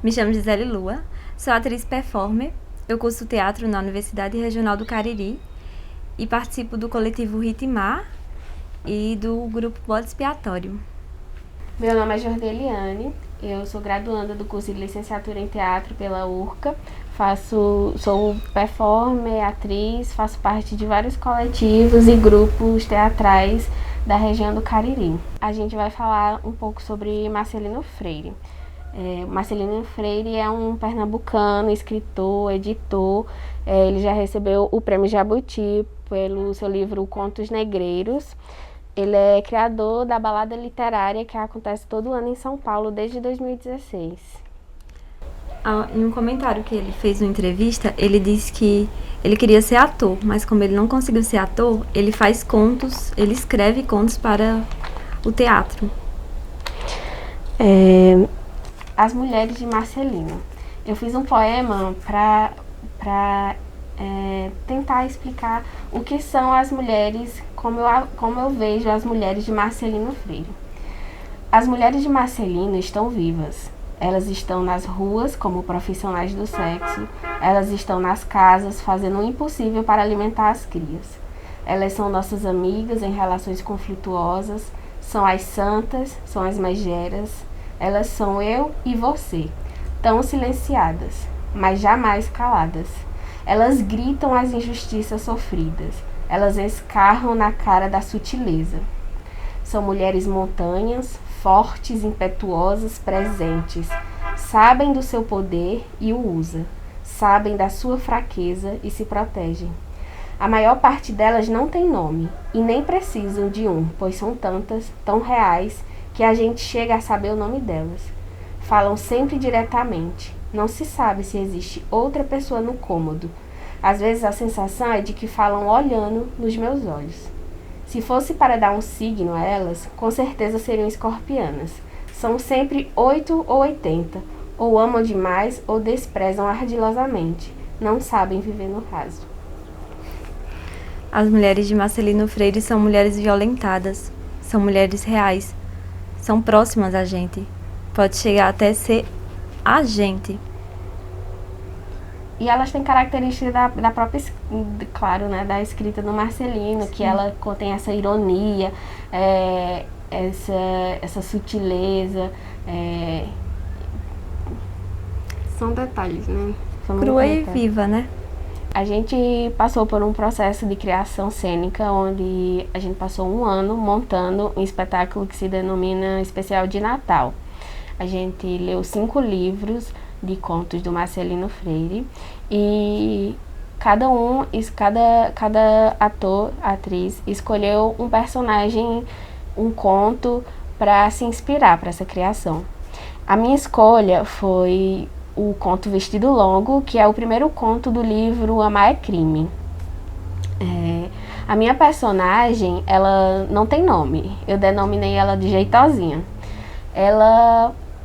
Me chamo Gisele Lua, sou atriz performer, eu curso teatro na Universidade Regional do Cariri e participo do coletivo Ritmar e do grupo Bode Expiatório. Meu nome é Jordeliane, eu sou graduanda do curso de licenciatura em teatro pela URCA, sou performer, atriz, faço parte de vários coletivos e grupos teatrais da região do Cariri. A gente vai falar um pouco sobre Marcelino Freire. Marcelino Freire é um pernambucano, escritor, editor. Ele já recebeu o Prêmio Jabuti pelo seu livro Contos Negreiros. Ele é criador da balada literária que acontece todo ano em São Paulo desde 2016. Em um comentário que ele fez numa entrevista, ele disse que ele queria ser ator, mas como ele não conseguiu ser ator, ele faz contos, ele escreve contos para o teatro. As Mulheres de Marcelino. Eu fiz um poema para tentar explicar o que são as mulheres, como eu vejo as mulheres de Marcelino Freire. As mulheres de Marcelino estão vivas. Elas estão nas ruas como profissionais do sexo, elas estão nas casas fazendo o impossível para alimentar as crias. Elas são nossas amigas em relações conflituosas, são as santas, são as megeras. Elas são eu e você, tão silenciadas, mas jamais caladas. Elas gritam as injustiças sofridas, elas escarram na cara da sutileza. São mulheres montanhas, fortes, impetuosas, presentes. Sabem do seu poder e o usam. Sabem da sua fraqueza e se protegem. A maior parte delas não tem nome e nem precisam de um, pois são tantas, tão reais, que a gente chega a saber o nome delas. Falam sempre diretamente. Não se sabe se existe outra pessoa no cômodo. Às vezes a sensação é de que falam olhando nos meus olhos. Se fosse para dar um signo a elas, com certeza seriam escorpianas. São sempre 8 ou 80. Ou amam demais ou desprezam ardilosamente. Não sabem viver no raso. As mulheres de Marcelino Freire são mulheres violentadas, são mulheres reais. São próximas a gente. Pode chegar até ser a gente. E elas têm características da própria, claro, né, da escrita do Marcelino, que ela contém essa ironia, essa sutileza. São detalhes, né? Crua e viva, né? A gente passou por um processo de criação cênica, onde a gente passou um ano montando um espetáculo que se denomina Especial de Natal. A gente leu 5 livros de contos do Marcelino Freire e cada ator, atriz, escolheu um personagem, um conto para se inspirar para essa criação. A minha escolha foi o conto Vestido Longo, que é o primeiro conto do livro Amar é Crime. A minha personagem, ela não tem nome, eu denominei ela de Jeitosinha.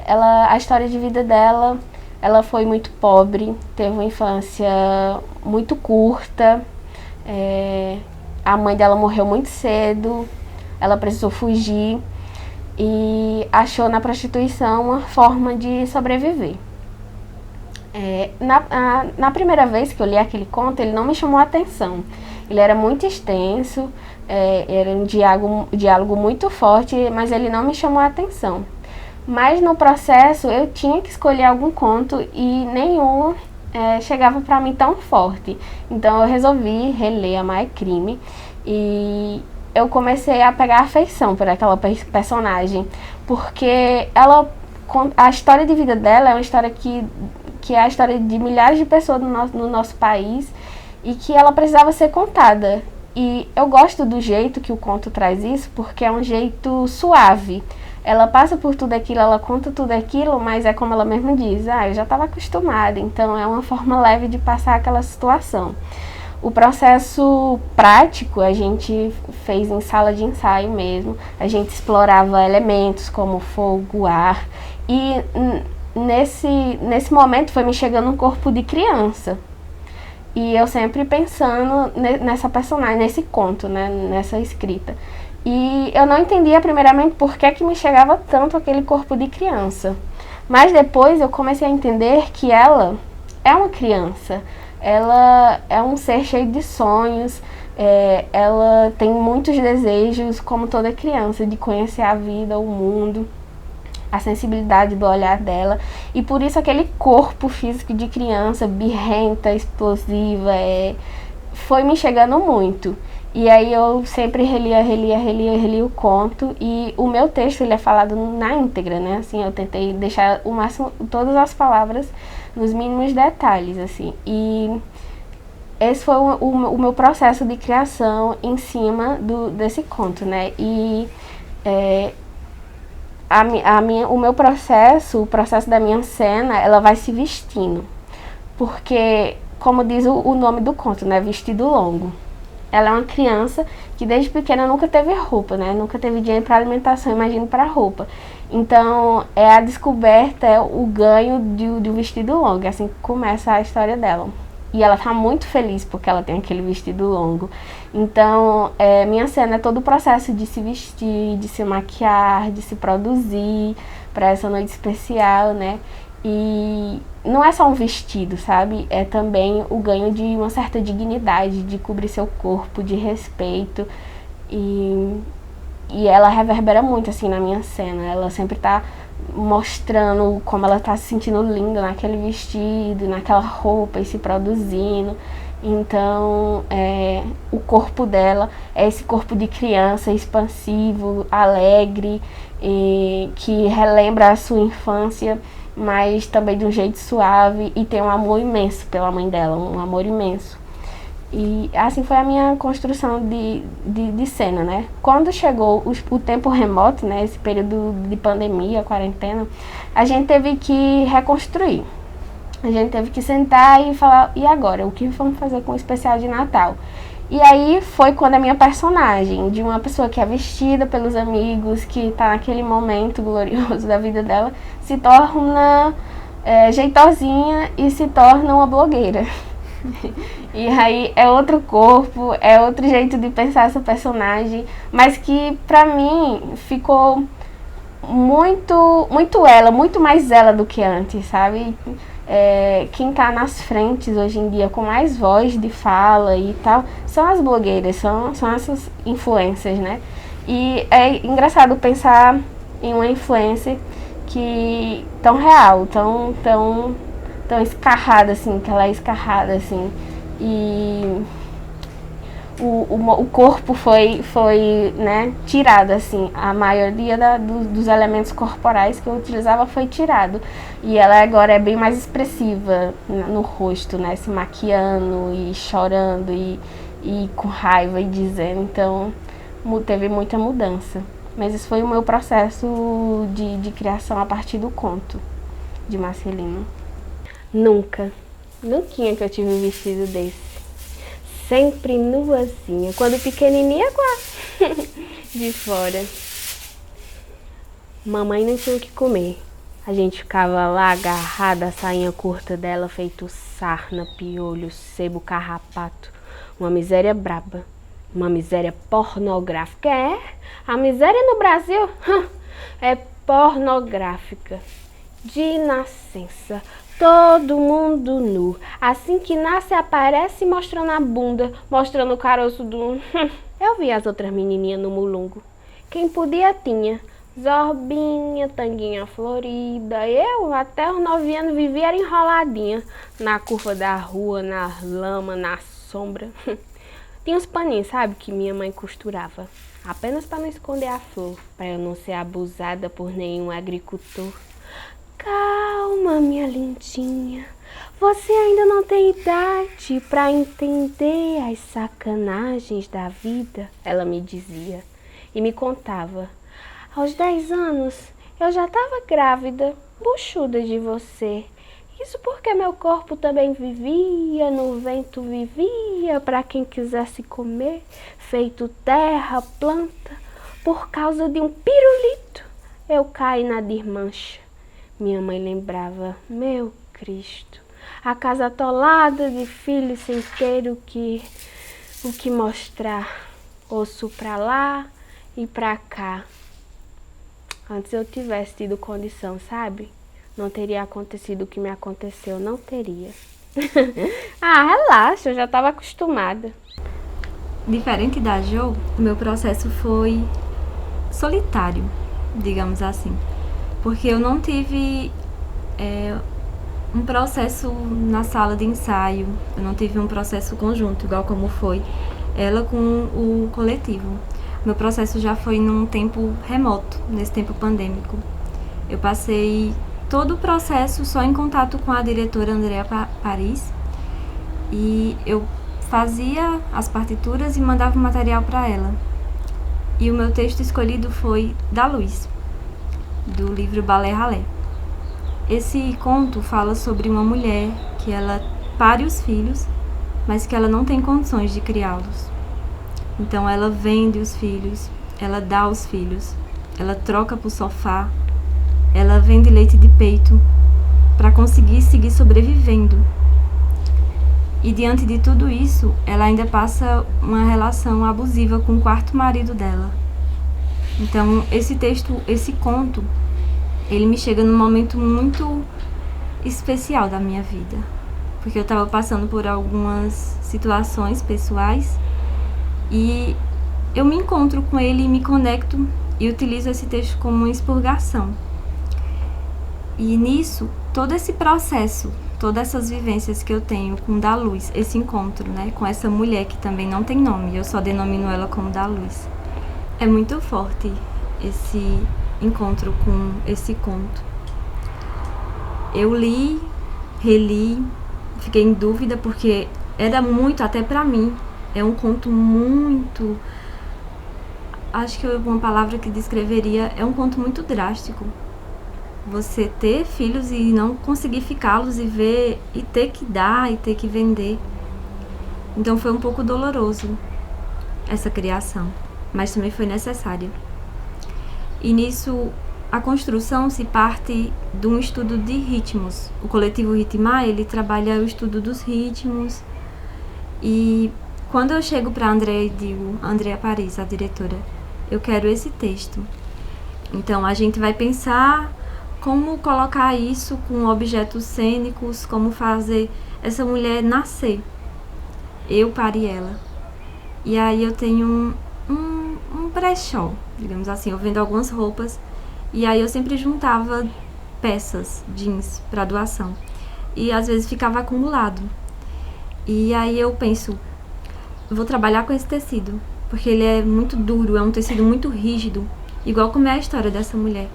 A história de vida dela, ela foi muito pobre, teve uma infância muito curta, a mãe dela morreu muito cedo, ela precisou fugir e achou na prostituição uma forma de sobreviver. Na primeira vez que eu li aquele conto, ele não me chamou a atenção. Ele era muito extenso, era um diálogo muito forte, mas ele não me chamou a atenção. Mas no processo eu tinha que escolher algum conto e nenhum chegava para mim tão forte. Então eu resolvi reler Amar é Crime e eu comecei a pegar afeição por aquela personagem, porque a história de vida dela é uma história que é a história de milhares de pessoas no nosso país e que ela precisava ser contada. E eu gosto do jeito que o conto traz isso, porque é um jeito suave. Ela passa por tudo aquilo, ela conta tudo aquilo, mas é como ela mesma diz, eu já estava acostumada, então é uma forma leve de passar aquela situação. O processo prático a gente fez em sala de ensaio mesmo, a gente explorava elementos como fogo, ar, e nesse momento foi me chegando um corpo de criança. E eu sempre pensando nessa personagem, nesse conto, né, nessa escrita. E eu não entendia primeiramente por que me chegava tanto aquele corpo de criança. Mas depois eu comecei a entender que ela é uma criança, ela é um ser cheio de sonhos, ela tem muitos desejos, como toda criança, de conhecer a vida, o mundo, a sensibilidade do olhar dela, e por isso aquele corpo físico de criança, birrenta, explosiva, foi me chegando muito. E aí eu sempre relia o conto, e o meu texto ele é falado na íntegra, né? Assim, eu tentei deixar o máximo, todas as palavras nos mínimos detalhes, assim. E esse foi o meu processo de criação em cima desse conto, né? E o meu processo, o processo da minha cena, ela vai se vestindo. Porque, como diz o nome do conto, né? Vestido longo. Ela é uma criança que desde pequena nunca teve roupa, né? Nunca teve dinheiro para alimentação, imagino para roupa. Então, é a descoberta, é o ganho de um vestido longo. É assim que começa a história dela. E ela tá muito feliz porque ela tem aquele vestido longo. Então, minha cena é todo o processo de se vestir, de se maquiar, de se produzir para essa noite especial, né? E não é só um vestido, sabe? É também o ganho de uma certa dignidade, de cobrir seu corpo, de respeito. E ela reverbera muito, assim, na minha cena. Ela sempre tá mostrando como ela tá se sentindo linda naquele vestido, naquela roupa e se produzindo. Então, o corpo dela é esse corpo de criança expansivo, alegre, que relembra a sua infância, mas também de um jeito suave, e tem um amor imenso pela mãe dela, um amor imenso. E assim foi a minha construção de cena, né? Quando chegou o tempo remoto, né, esse período de pandemia, quarentena, a gente teve que reconstruir. A gente teve que sentar e falar, e agora? O que vamos fazer com o especial de Natal? E aí foi quando a minha personagem, de uma pessoa que é vestida pelos amigos, que tá naquele momento glorioso da vida dela, se torna jeitosinha e se torna uma blogueira. E aí é outro corpo, é outro jeito de pensar essa personagem, mas que pra mim ficou muito ela, muito mais ela do que antes, sabe? Quem tá nas frentes hoje em dia com mais voz de fala e tal são as blogueiras, são essas influencers, né? E é engraçado pensar em uma influencer que tão real, tão escarrada, assim, que ela é escarrada, assim, e o corpo foi né, tirado, assim, a maioria dos elementos corporais que eu utilizava foi tirado, e ela agora é bem mais expressiva no rosto, né, se maquiando e chorando e com raiva e dizendo, então teve muita mudança, mas esse foi o meu processo de criação a partir do conto de Marcelino. Nunca que eu tive um vestido desse. Sempre nuazinha. Quando pequenininha, de fora. Mamãe não tinha o que comer. A gente ficava lá agarrada, a sainha curta dela, feito sarna, piolho, sebo, carrapato. Uma miséria braba. Uma miséria pornográfica. A miséria no Brasil é pornográfica. De nascença. Todo mundo nu. Assim que nasce, aparece mostrando a bunda, mostrando o caroço do... Eu vi as outras menininhas no mulungo. Quem podia tinha. Zorbinha, tanguinha florida. Eu, até os 9 anos, vivia enroladinha. Na curva da rua, na lama, na sombra. Tinha uns paninhos, sabe, que minha mãe costurava. Apenas para não esconder a flor. Para eu não ser abusada por nenhum agricultor. Calma, minha lindinha, você ainda não tem idade para entender as sacanagens da vida, ela me dizia e me contava. Aos 10 anos, eu já estava grávida, buchuda de você. Isso porque meu corpo também vivia, no vento vivia, para quem quisesse comer, feito terra, planta, por causa de um pirulito, eu caí na desmancha. Minha mãe lembrava, meu Cristo, a casa atolada de filhos sem ter o que mostrar, osso pra lá e pra cá. Antes eu tivesse tido condição, sabe? não teria acontecido o que me aconteceu, não teria. Ah, relaxa, eu já estava acostumada. Diferente da Jo, o meu processo foi solitário, digamos assim. Porque eu não tive um processo na sala de ensaio, eu não tive um processo conjunto, igual como foi ela com o coletivo. Meu processo já foi num tempo remoto, nesse tempo pandêmico. Eu passei todo o processo só em contato com a diretora Andrea Paris e eu fazia as partituras e mandava o material para ela. E o meu texto escolhido foi Da Luz, do livro Balé Ralé. Esse conto fala sobre uma mulher que ela pare os filhos, mas que ela não tem condições de criá-los. Então ela vende os filhos, ela dá os filhos, ela troca por sofá, ela vende leite de peito para conseguir seguir sobrevivendo. E diante de tudo isso, ela ainda passa uma relação abusiva com o quarto marido dela. Então, esse texto, esse conto, ele me chega num momento muito especial da minha vida. Porque eu estava passando por algumas situações pessoais e eu me encontro com ele e me conecto e utilizo esse texto como uma expurgação. E nisso, todo esse processo, todas essas vivências que eu tenho com Da Luz, esse encontro, né, com essa mulher que também não tem nome, eu só denomino ela como Da Luz. É muito forte esse encontro com esse conto. Eu li, reli, fiquei em dúvida porque era muito, até pra mim, é um conto muito... Acho que uma palavra que descreveria, é um conto muito drástico. Você ter filhos e não conseguir ficá-los e ver, e ter que dar, e ter que vender. Então foi um pouco doloroso essa criação, mas também foi necessária. E nisso, a construção se parte de um estudo de ritmos. O coletivo Ritmar, ele trabalha o estudo dos ritmos. E quando eu chego para a Andrea e digo, Andrea Paris, a diretora, eu quero esse texto. Então a gente vai pensar como colocar isso com objetos cênicos, como fazer essa mulher nascer. Eu pari ela. E aí eu tenho um brechó, digamos assim, eu vendo algumas roupas. E aí eu sempre juntava peças, jeans, para doação. E às vezes ficava acumulado. E aí eu penso, eu vou trabalhar com esse tecido, porque ele é muito duro, é um tecido muito rígido, igual como é a história dessa mulher.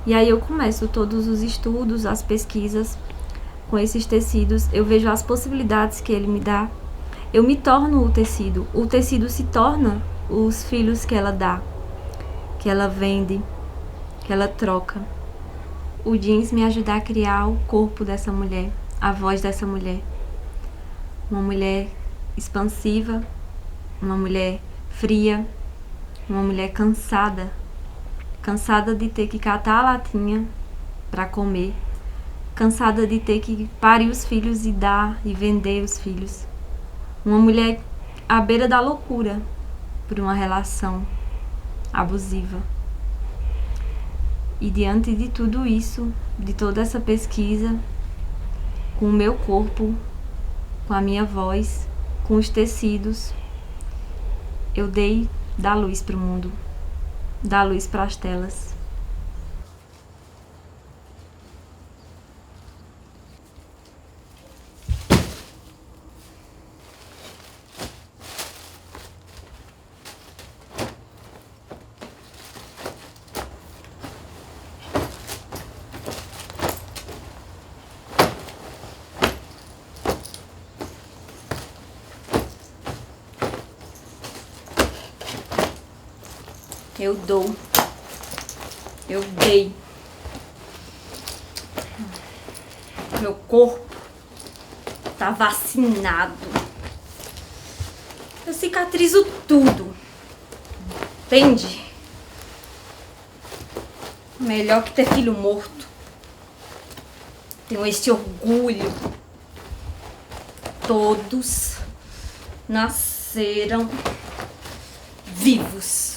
E aí eu começo todos os estudos, as pesquisas com esses tecidos, eu vejo as possibilidades que ele me dá. Eu me torno o tecido se torna os filhos que ela dá, que ela vende, que ela troca. O jeans me ajuda a criar o corpo dessa mulher, a voz dessa mulher. Uma mulher expansiva, uma mulher fria, uma mulher cansada de ter que catar a latinha para comer, cansada de ter que parir os filhos e dar e vender os filhos. Uma mulher à beira da loucura por uma relação abusiva. E diante de tudo isso, de toda essa pesquisa, com o meu corpo, com a minha voz, com os tecidos, eu dei Da Luz para o mundo, Da Luz para as telas. Eu dou. Eu dei. Meu corpo tá vacinado. Eu cicatrizo tudo. Entende? Melhor que ter filho morto. Tenho esse orgulho. Todos nasceram vivos.